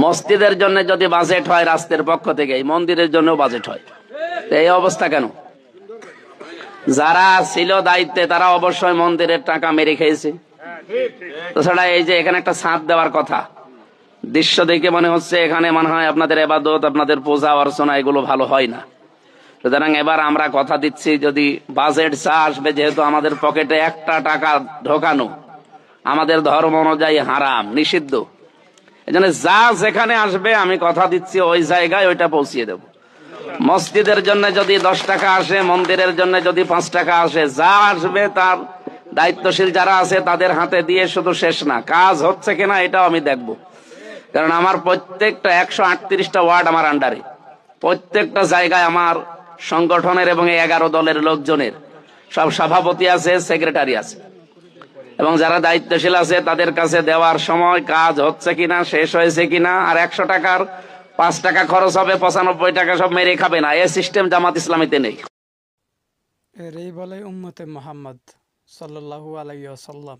মসজিদের জন্য যদি বাজেট হয় রাষ্ট্রের পক্ষ থেকে, এই মন্দিরের জন্য বাজেট হয়। এই অবস্থা কেন? যারা ছিল দায়িত্বে তারা অবশ্যই মন্দিরের টাকা মেরে খেয়েছে। তাছাড়া এই যে এখানে একটা ছাদ দেওয়ার কথা, দৃশ্য দেখে মনে হচ্ছে এখানে মনে হয় আপনাদের ইবাদত, আপনাদের পূজা অর্চনা এগুলো ভালো হয় না। সুতরাং এবার আমরা কথা দিচ্ছি, যদি বাজেট যা আসবে, যেহেতু আমাদের পকেটে একটা টাকা ঢোকানো আমাদের ধর্ম অনুযায়ী হারাম, নিষিদ্ধ, এই জন্য যা যেখানে আসবে আমি কথা দিচ্ছি ওই জায়গায় ওইটা পৌঁছিয়ে দেব। মসজিদের জন্য যদি 10 টাকা আসে, মন্দিরের জন্য যদি 5 টাকা আসে, যা আসবে তার দায়িত্বশীল যারা আছে তাদের হাতে দিয়ে শুধু শেষ না, কাজ হচ্ছে কিনা এটাও আমি দেখব। কারণ আমার প্রত্যেকটা 138টা ওয়ার্ড আমার আন্ডারে, প্রত্যেকটা জায়গায় আমার সংগঠনের এবং 11 দলের লোকজনের সব সভাপতি আছে, সেক্রেটারি আছে, এবং যারা দায়িত্বশীল আছে তাদের কাছে দেওয়ার সময় কাজ হচ্ছে কিনা, শেষ হয়েছে কিনা। আর 100 টাকার 5 টাকা খরচ হবে, 95 টাকা সব মেরে খাবে না, এই সিস্টেম জামাত ইসলামীতে নেই। এরই বলে উম্মতে মুহাম্মদ সাল্লাল্লাহু আলাইহি ওয়াসাল্লাম।